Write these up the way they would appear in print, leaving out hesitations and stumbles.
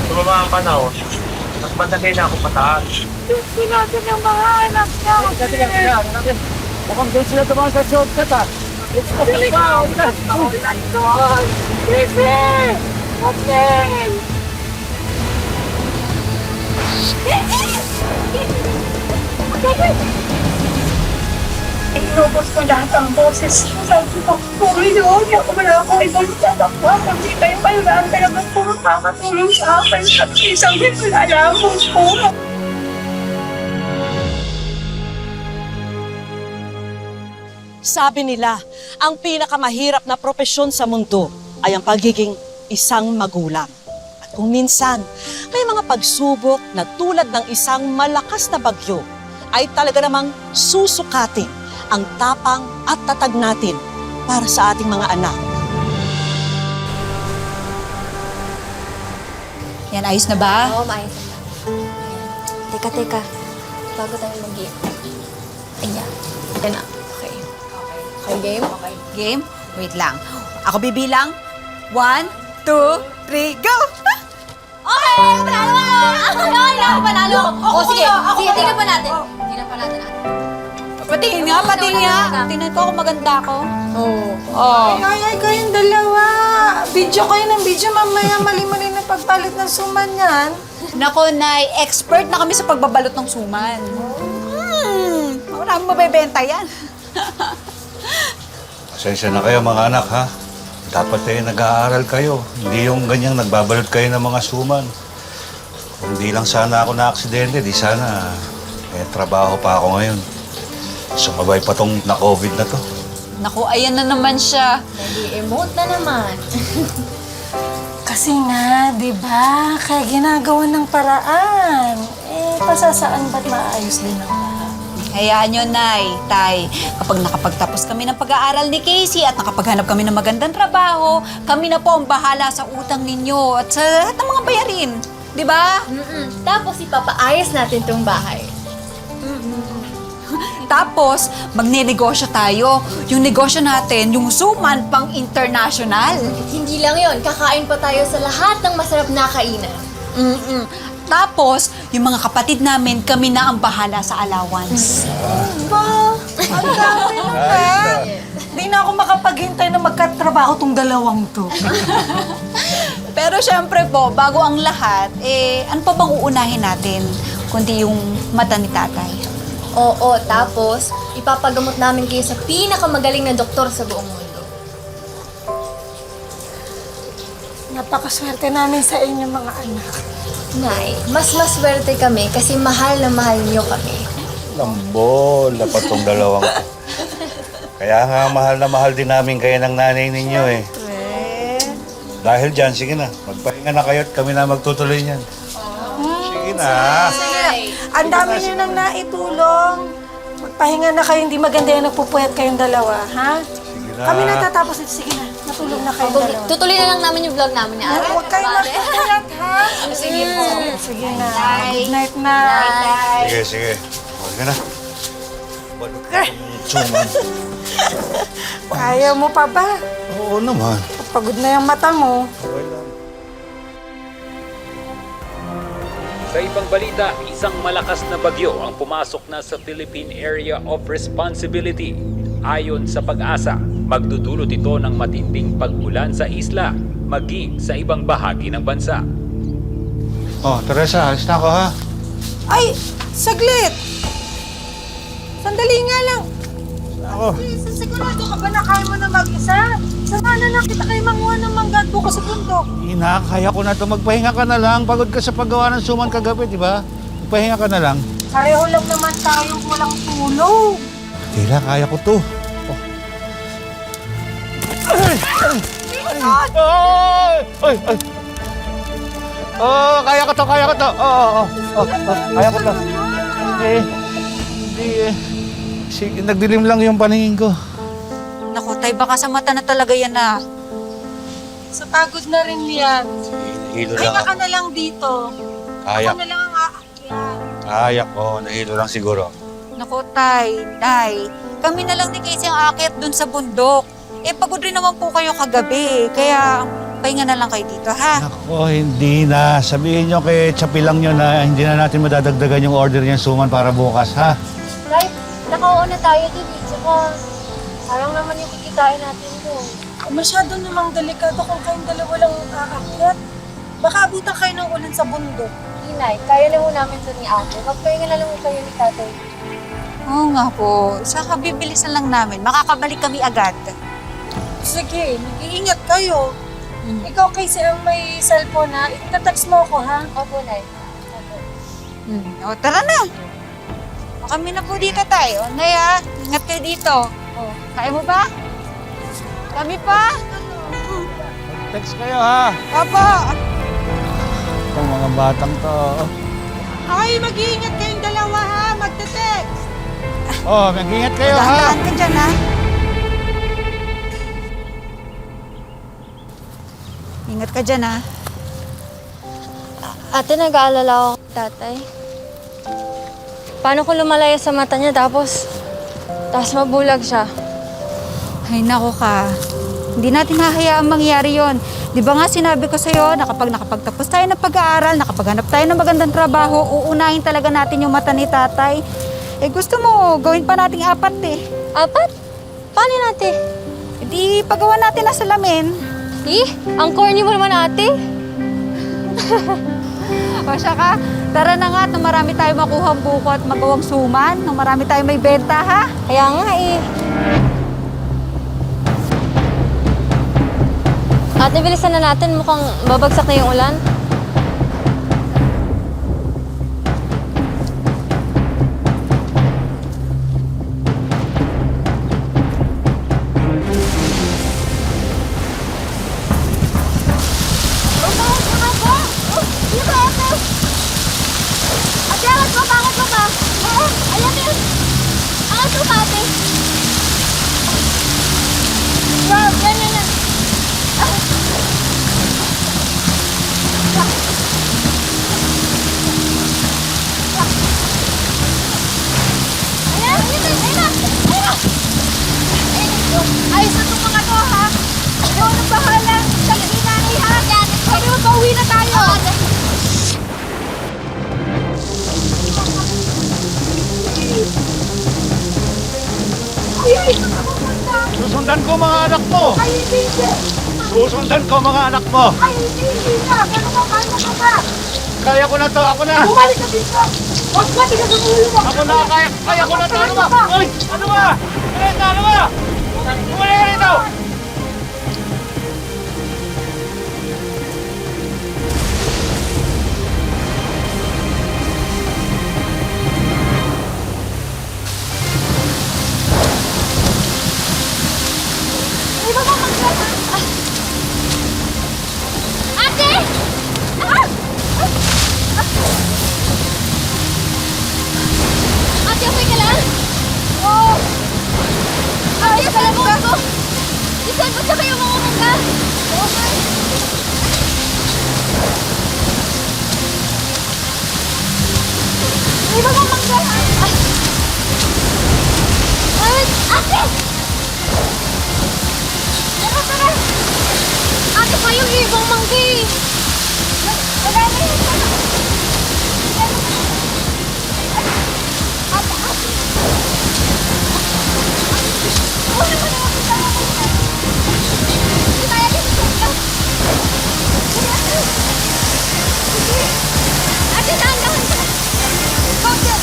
Tumama ang panahon. Mas madali na ako pataas. Hindi natin yung mga anak niya. Mukhang doon sila tumakas sa shortcut ah. Sisi! Okay! Inubos ko lahat ang boses. Sabi ko, Panginoon, wala akong ibang tatakwa. Hindi kayo kailangan talaga puro makatulong sa akin. At isang alam ko. Sabi nila, ang pinakamahirap na propesyon sa mundo ay ang pagiging isang magulang. At kung minsan, may mga pagsubok na tulad ng isang malakas na bagyo, ay talaga namang susukatin ang tapang at tatag natin para sa ating mga anak. Yan, ayos na ba? Oo, maayos na. Teka. Bago tayo mag-game. Ayan. Yan na. Okay. Okay, game? Okay. Game? Wait lang. Ako bibilang. 1, 2, 3, go! Okay! Panalo ako! Panalo ako! O, sige. Sige, tingnan pa natin. Tingnan pa natin. Patingin nga. Tingnan ko kung maganda ako. Oo. Oh. Ay, kayong dalawa. Video kayo ng video. Mamaya mali-mali na pagpalit ng suman yan. Nako, Nay, expert na kami sa pagbabalot ng suman. Wala akong mabebenta yan. Pasensya na kayo mga anak ha. Dapat nag-aaral kayo. Hindi yung ganyang nagbabalot kayo ng mga suman. Kung di lang sana ako na-aksidente, di sana trabaho pa ako ngayon. Sumabay pa tong na-COVID na to. Naku, ayan na naman siya. Nag-emote na naman. Kasi nga, di ba? Kaya ginagawa ng paraan. Pasasaan ba't maayos din ang lahat? Hayaan nyo, Nay, Tay. Kapag nakapagtapos kami ng pag-aaral ni Casey at nakapaghanap kami ng magandang trabaho, kami na po ang bahala sa utang ninyo at sa lahat ng mga bayarin. Di ba? Tapos ipapaayos natin tong bahay. Tapos, magne-negosyo tayo. Yung negosyo natin, yung suman pang international. Hindi lang yon, kakain pa tayo sa lahat ng masarap na kainan. Tapos, yung mga kapatid namin, kami na ang bahala sa allowance. Ba? Ang dami naman. Di na ako makapaghintay na magkatrabaho tong dalawang to. Pero syempre po, bago ang lahat, ano pa bang uunahin natin? Kundi yung mata ni tatay. Oo, tapos ipapagamot namin kayo sa pinakamagaling na doktor sa buong mundo. Napakaswerte namin sa inyo mga anak. Nay, mas maswerte kami kasi mahal na mahal niyo kami. Lambol, dapat tong dalawang to. Kaya nga mahal na mahal din namin kayo ng nanay ninyo eh. Dahil dyan, sige na. Magpahinga na kayo at kami na magtutuloy niyan. Sige na. Ang dami niyo nang naitulong. Magpahinga na kayo, hindi maganda yung nagpupuyat kayong dalawa, ha? Sige na. Kami natatapos ito, sige na. Matulog na kayong dalawa. Tutuloy na lang namin yung vlog namin ni Ate. Huwag kayo magpupuyat, ha? Sige po. Sige na. Good night na. Sige. Huwag ka na. Balot ka ng suman. Kaya mo pa ba? Oo naman. Pagod na yung mata mo. Okay lang. Sa ibang balita, isang malakas na bagyo ang pumasok na sa Philippine Area of Responsibility. Ayon sa Pag-asa, magdudulot ito ng matinding pag-ulan sa isla, maging sa ibang bahagi ng bansa. Oh, Teresa, alis na ako ha. Ay, saglit! Sandali nga lang. Ako. Sigurado ka ba na kaya mo na mag-isa? Sama na lang kita kayo manguha ng mangga bukas sa bundok. Ina, kaya ko na to. Magpahinga ka na lang. Pagod ka sa paggawa ng suman kagabi, di ba? Magpahinga ka na lang. Pareho lang naman tayong walang tulog. Tila, kaya ko to. Oh. Ay! Oh, kaya ko to. Oo. Kaya ko to. Hindi. Sige, nagdilim lang yung paningin ko. Naku, Tay, baka sa mata na talaga yan na. Sa pagod na rin yan. Nahilo Ay, lang ka ako. na lang dito. Kaya. Ako na lang ang aakyat. Kaya ko. Nahilo lang siguro. Naku, Tay, Nay, kami na lang ni Casey ang aakyat dun sa bundok. Pagod rin naman po kayo kagabi. Kaya, magpahinga na lang kayo dito, ha? Ako, hindi na. Sabihin nyo kay Chapi lang nyo na hindi na natin madadagdagan yung order niyang suman para bukas, ha? Tay, nakauna tayo dun eh. Tsaka, parang naman yung kikitain natin doon. Masyado namang delikado kung kayong dalawa lang aakyat. Baka abutan kayo ng ulan sa bundok. Inay, kaya lang ho namin doon ni ate. Magpahinga na lang ho kayo ni tatay. Oo nga po. Saka bibilisan lang namin. Makakabalik kami agad. Sige, mag-iingat kayo. Ikaw kasi ang may cellphone na, itatext mo ako ha? Opo, Nay. Opo. O, tara na. O, kami na po dito tayo. Nay, ha? Ingat kayo dito. O, kaya mo ba? Kami pa? Text kayo, ha? Opo. Itong mga batang to. Ay, mag-iingat kayong dalawa ha, magte-text. Oh, mag-ingat kayo, ha? Dahan-dahan ka dyan, ha? Ingat ka dyan, ha? Ate, nag-aalala ako kay tatay. Paano kung lumalaya sa mata niya tapos mabulag siya? Ay, nako ka. Hindi natin hahayaang mangyari yon. Di ba nga sinabi ko sa'yo na kapag nakapagtapos tayo ng pag-aaral, nakapaghanap tayo ng magandang trabaho, uunahin talaga natin yung mata ni tatay. Eh gusto mo, gawin pa nating 4 eh. 4? Paano natin? E di pagawa natin na salamin. Ang corny mo naman, ate. O siya ka, tara na nga at nang marami tayo makuhang buko at magawang suman, nang marami tayo may benta, ha? Kaya nga eh. Ate, bilisan na natin. Mukhang babagsak na yung ulan. Ayos na itong mga to, ha? Ikaw na bahala. Sabi ni nanay, ha? Sabi mo, pauwi na tayo. Susundan ko mga anak mo! Susundan ko mga anak mo! Kaya ko na to, ako na! Ako na, kaya ko na to! Ano ba? Uy! Ano ba? Ano ba? Bumalik ka rito! Ate, okay ka lang? Oo. Ate, sa labot ko. Isalbot sa kayo mga mangga. Okay. May mga mangga. Ay, ate! Tara. Ate, pa yung ibang mangga eh. Marami. Ate, dahan-dahan ka. Ate.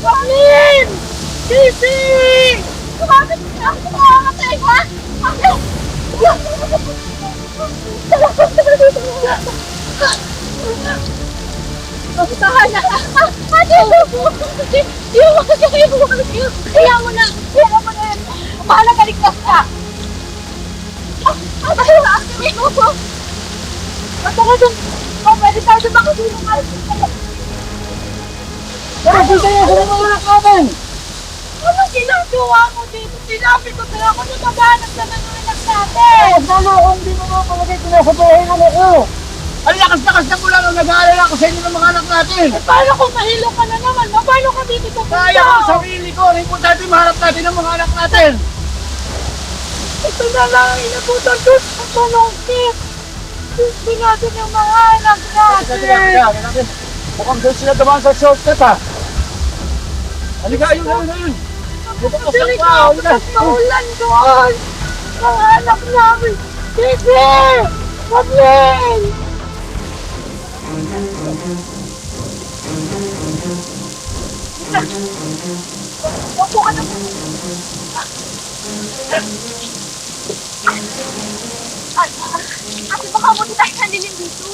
Colin! Sisi! Bakit ka ako makamatay, ha? Tahan na! Ate! Yung mga kayo! Kaya mo na! Kaya mo na yan! Bahala ka, ligtas ka! Ate! Ate! Basta ka dun! Pwede tayo dun makatulungan! Pero di kayo sa mga anak natin! Ano ginagawa mo dito? Sinabi ko na ako na maghanap na ng anak natin! Paano kung di mo mga palagay pinasabahay ng anak ko? Ang lakas-lakas na mula nung nag-aalala ako sa inyo ng mga anak natin! Paano kung mahilo ka na naman? Paano ka dito sa Kaya ko ang sarili ko! Ang importante maharap natin ang mga anak natin! Ito na lang ang inabutan ko sa panungkit! Gusto natin yung mga anak natin! Mukhang doon sila dumaan sa shortcut ha! Halika, ayun! Bukas Dali lang ka! ka! Bukas maulan doon! Mga anak namin! Sige! Gabriel! Opo ka na po! Ate, baka abuti tayo ng dilim dito.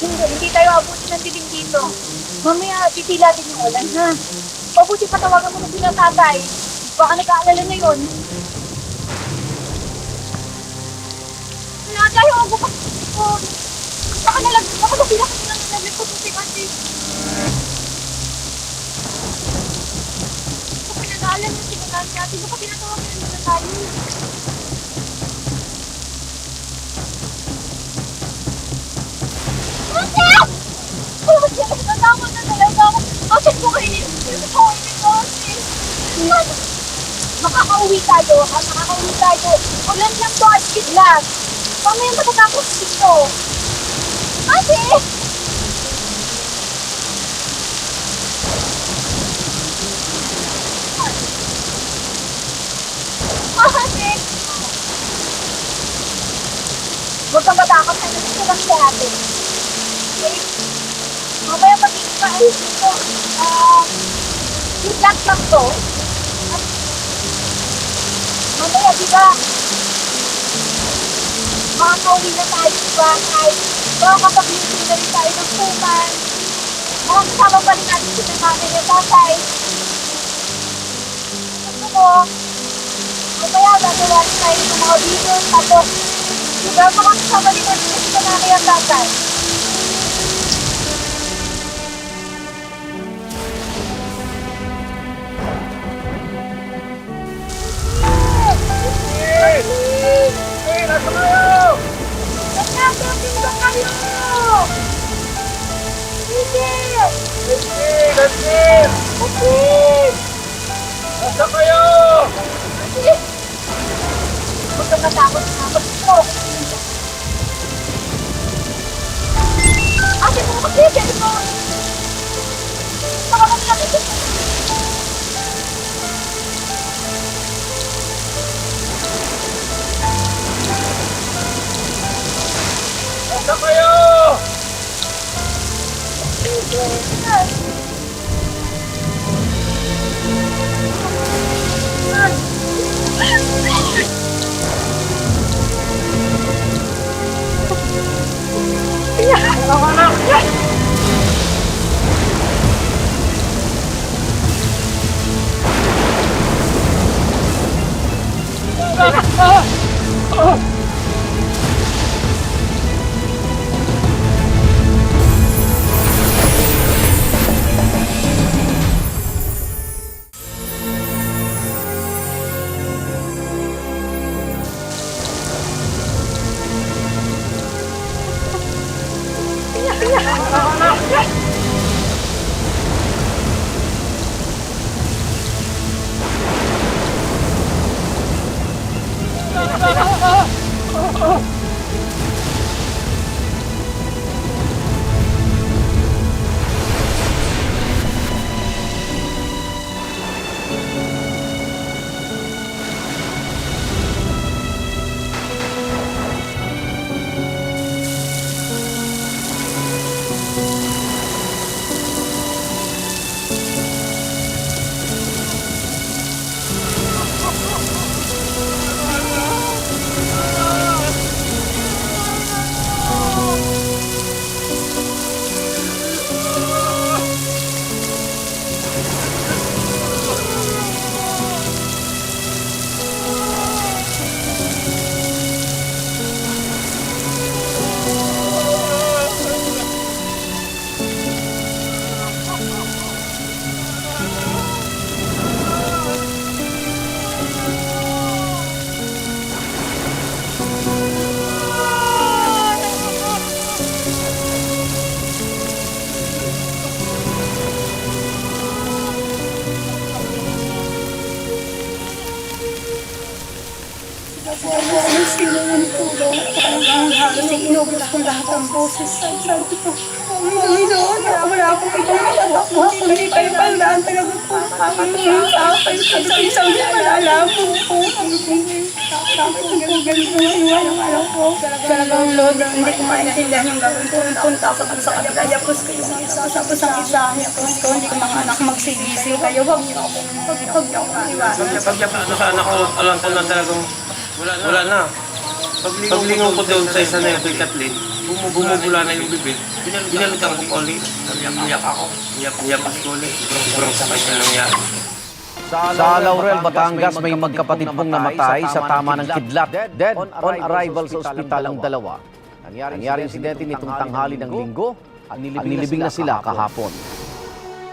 Hindi tayo abuti ng dilim dito. Mamaya, titila din yung ulan, ha? Pabuti patawagan mo na sila tatay. Baka nag-aalala na yun. Tatay, huwag mo ko. Baka nalagyan ako na sila kasi nalagyan ko si ate. Baka nag-aalala na sila tatay. Baka pinatawagan na nila tayo. Tama na talaga ako. Bakit mo kayo makakauwi tayo, ha? Makakauwi tayo. Ulan lang to at kidlat. Mamaya matatapos dito. Ate! Ate! Huwag kang matakot. Nandito lang si ate. Okay? Mamaya magiging paayos dito. Kidlat lang to. Mamaya, di ba? Makakauwi na tayo sa bahay. Baka kapag-meeting na rin tayo ng puman. Baka kasama pa rin natin si nanay at tatay. Gusto mo, mamaya gagawa rin tayo ng mga videos. Tapos, di ba, baka kasama rin natin si nanay at tatay. Nasa kayo! Nagkakasin ba kayo? Sige! Gaskin! Nasa kayo! Huwag kang matakot na. Gusto. Ate mo, mag-listen mo. Baka mag-listen mo. Nasa kayo! kasi inubos ko lahat ng boses. Sabi ko, Panginoon, wala akong ibang matatakbo. Hindi kayo palaan talaga po. Panginoon sa akin, sa isang malalaman po. Tapos po ganito na iwan ang alam ko. Talagang Lord, hindi ko maintindihan yung gawin ko. Punta ako sa kanila. Yapos ko yung isa. Tapos ang isa, yapos ko. Hindi ko mga anak magsigising kayo. Huwag niyo ako iwanan. Pag-yapos ko sa anak ko, alam ko na talagang wala na. Paglingon ko doon sa isa na yung kay Kathleen, bumubula na yung bibig. Binalitan ko ulit. Iyak ako. Iyak ko ulit. Sobrang sakit na nangyari. Sa Laurel, Batangas, may magkapatid pong namatay sa tama ng kidlat. Dead on arrival sa ospital ang dalawa. Nangyari insidente nitong tanghali ng linggo at nilibing na sila kahapon.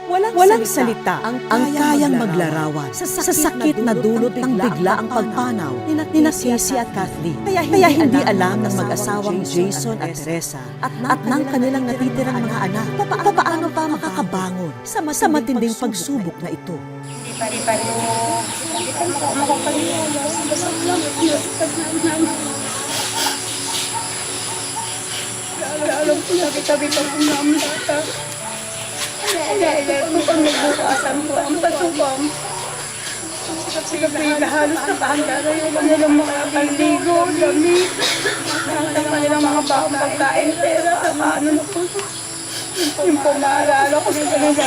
Walang salita ang kayang maglarawan sa sakit na dulot ng bigla ang pagpanaw ni Casey at Kathleen. Kaya hindi alam ng mag-asawang Jason at Teresa at ng kanilang natitirang mga anak paano pa makakabangon sa matinding pagsubok na ito. Hindi pa makapaniwala. Basta lang, nasipag namin. Alam ko, tabi-tabi pa po namin bata. Kaya kung nagbukasan ko ang patubang. Sila po yung halos na kahandara yung kanilang mga kaldigo, damit, ang kanilang mga bakong pagkain, pera, ano na po. Yung po maaalala ko sa kanila.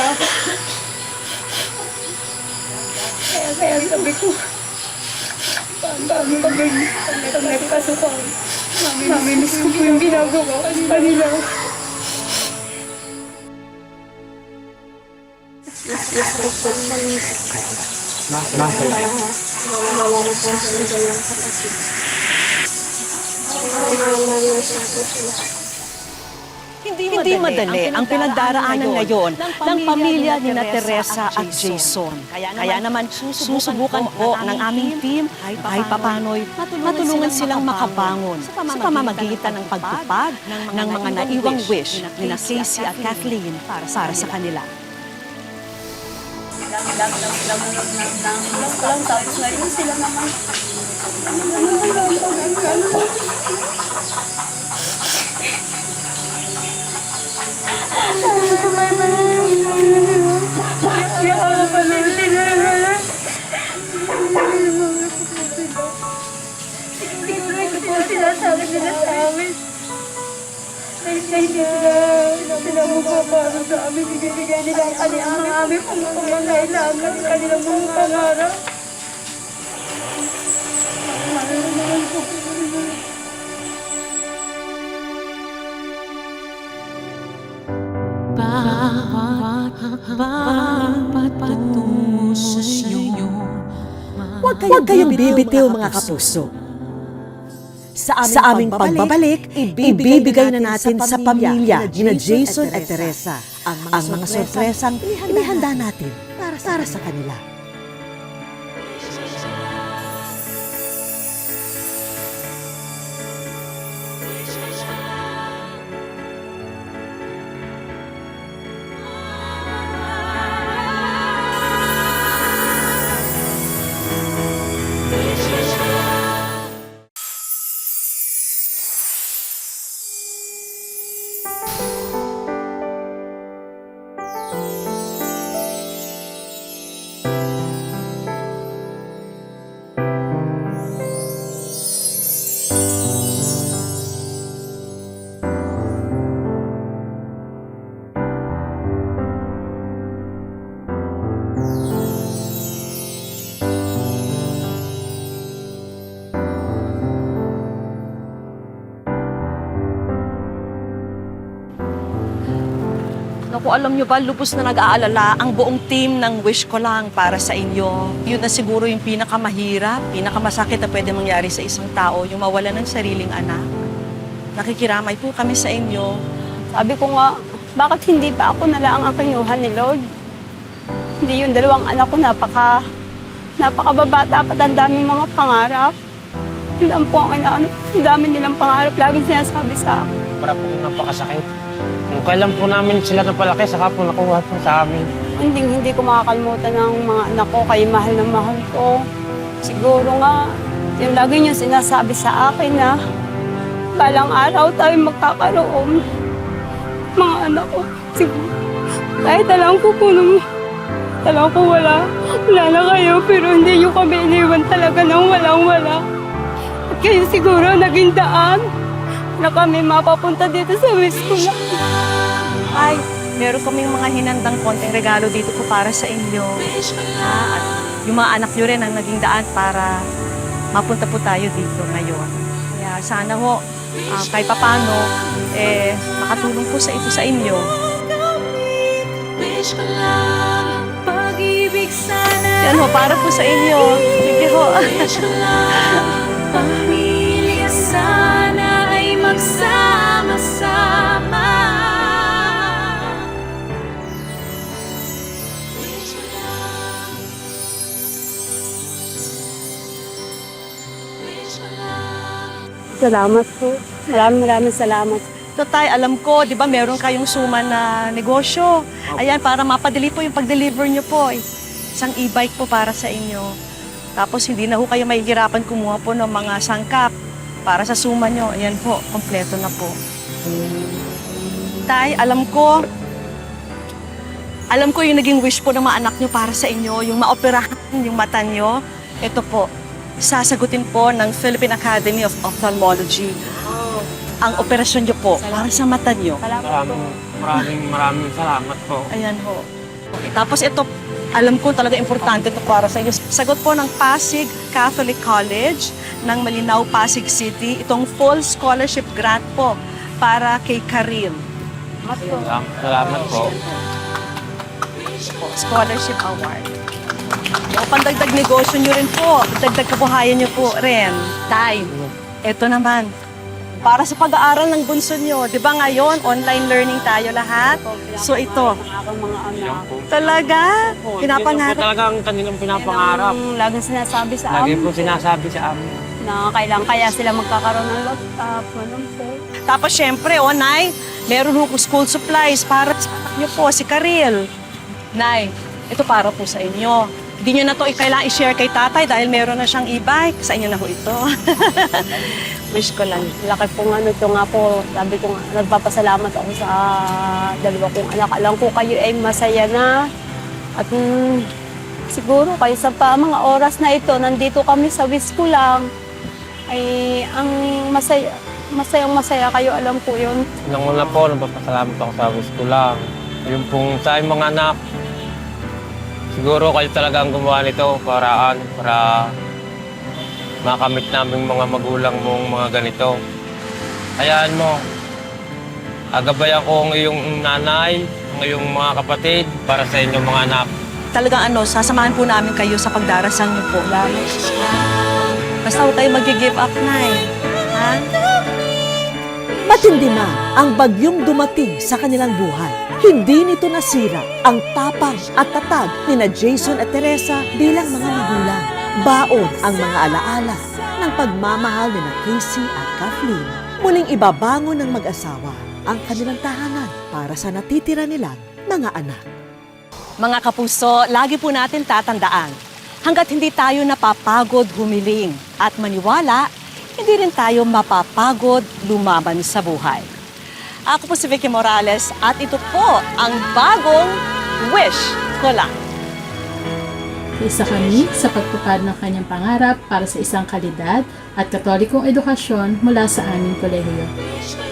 Kaya sabi ko, paano pag nagpasok ako, mamimiss ko po yung ginagawa kanila. Hindi madali ang pinagdaraanan ngayon ng pamilya ni Teresa at Jason. Kaya naman susubukan po ng aming team kahit papano'y matulungan silang makabangon sa pamamagitan ng pagtupad ng mga naiwang wish ni Casey at Kathleen para sa kanila. Tapos ngayon sila naman. Siguro ito po sinasabi nila sa amin. Sila magpaparo sa amin. Ibibigay nila ang kanilang amin kung pangangailangan, kanilang mga pangarap. Huwag kayong bibitiw mga kapuso. Sa aming pagbabalik, ibibigay na natin sa pamilya ni Jason at Teresa ang mga sorpresang inihanda natin para sa kanila. Naku, alam nyo ba, lubos na nag-aalala ang buong team ng Wish Ko Lang para sa inyo. Yun na siguro yung pinakamahirap, pinakamasakit na pwede mangyari sa isang tao, yung mawala ng sariling anak. Nakikiramay po kami sa inyo. Sabi ko nga, bakit hindi pa ako nalaang ang kinuha ni Lord? Hindi yung dalawang anak ko napakababata pa, ang daming mga pangarap. Ilan po ang dami nilang pangarap, laging sinasabi sa akin. Para po napakasakit. Kung kailan po namin sila napalaki, saka po nakuha po sa amin. Hindi ko makakalimutan ng mga anak ko, kay mahal na mahal ko. Siguro nga, yung lagi niyo sinasabi sa akin na balang araw tayo magkakaroon. Mga anak ko, siguro. Kahit alam ko po nung, alam ko wala na kayo, pero hindi nyo kami iniwan talaga ng walang-wala. At kayo siguro naging daan na kami mapapunta dito sa Wisco lang. Ay, meron kaming mga hinandang konting regalo dito po para sa inyo. At yung mga anak nyo rin ang naging daan para mapunta po tayo dito ngayon. Kaya sana ho, kahit papano, makatulong po sa ito sa inyo. Yan ho, para po sa inyo. Sige ho. Pamilya sana ay magsama-sama. Salamat po. Maraming salamat. So, Tay, alam ko, di ba, meron kayong suman na negosyo. Ayan, para mapadali po yung pag-deliver nyo po. Isang e-bike po para sa inyo. Tapos, hindi na ho kayo mahihirapan kumuha po ng mga sangkap para sa suman nyo. Ayan po, kompleto na po. Tay, alam ko yung naging wish po ng mga anak nyo para sa inyo, yung maoperahan yung mata nyo. Ito po, sasagutin po ng Philippine Academy of Ophthalmology ang operasyon nyo po para sa mata nyo. Maraming salamat po. Ayan ho. Okay, tapos ito, alam ko talaga importante ito para sa inyo. Sagot po ng Pasig Catholic College ng Malinaw, Pasig City. Itong full scholarship grant po para kay Karil. Salamat po. Scholarship award. O, pandagdag negosyo nyo rin po. Dagdag kabuhayan nyo po rin. Tay, ito naman. Para sa pag-aaral ng bunso nyo. Di ba ngayon, online learning tayo lahat? So ito. Talaga? Pinapangarap. Ito talaga ang kanilang pinapangarap. Lagi sinasabi sa Lagi amin po sinasabi sa amin. na kailangan kaya sila magkakaroon ng laptop. Ganun po. Tapos syempre, Nay, meron ho school supplies para sa anak nyo po, si Karil. Nay, ito para po sa inyo. Hindi nyo na ito kailangan i-share kay tatay dahil meron na siyang e-bike. Sa inyo na ho ito. Wish ko lang. Laki po nga ito nga po. Sabi ko nga, nagpapasalamat ako sa dalawa kong anak. Alam ko kayo ay masaya na. At siguro kayo sa mga oras na ito, nandito kami sa Wisco lang. Ay ang masayang-masaya kayo. Alam ko yun. Unang-una po, nagpapasalamat ako sa Wisco lang. Yung pong sa mga anak, siguro kayo talaga ang gumawa nito para makamit namin mga magulang mong mga ganito. Hayaan mo, agabayan ko ang iyong nanay, ang iyong mga kapatid para sa inyong mga anak. Talagang sasamahan po namin kayo sa pagdarasal niyo po. Basta huwag tayo mag-give up, Nay. Ha? Matindi man ang bagyong dumating sa kanilang buhay. Hindi nito nasira ang tapang at tatag ni Jason at Teresa bilang mga magulang. Baon ang mga alaala ng pagmamahal ni Casey at Kathleen. Muling ibabangon ng mag-asawa ang kanilang tahanan para sa natitira nilang mga anak. Mga kapuso, lagi po natin tatandaan, hanggat hindi tayo napapagod humiling at maniwala, hindi rin tayo mapapagod lumaban sa buhay. Ako po si Vicky Morales at ito po ang bagong Wish Ko Lang. Isa kami sa pagtupad ng kanyang pangarap para sa isang kalidad at katolikong edukasyon mula sa aming kolehiyo.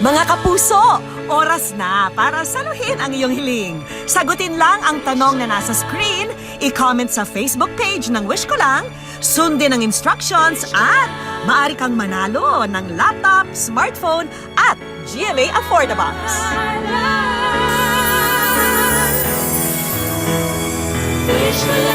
Mga kapuso, oras na para saluhin ang iyong hiling. Sagutin lang ang tanong na nasa screen, i-comment sa Facebook page ng Wish Ko Lang, sundin ang instructions at maaari kang manalo ng laptop, smartphone at GMA Affordabox. Wish ko lang.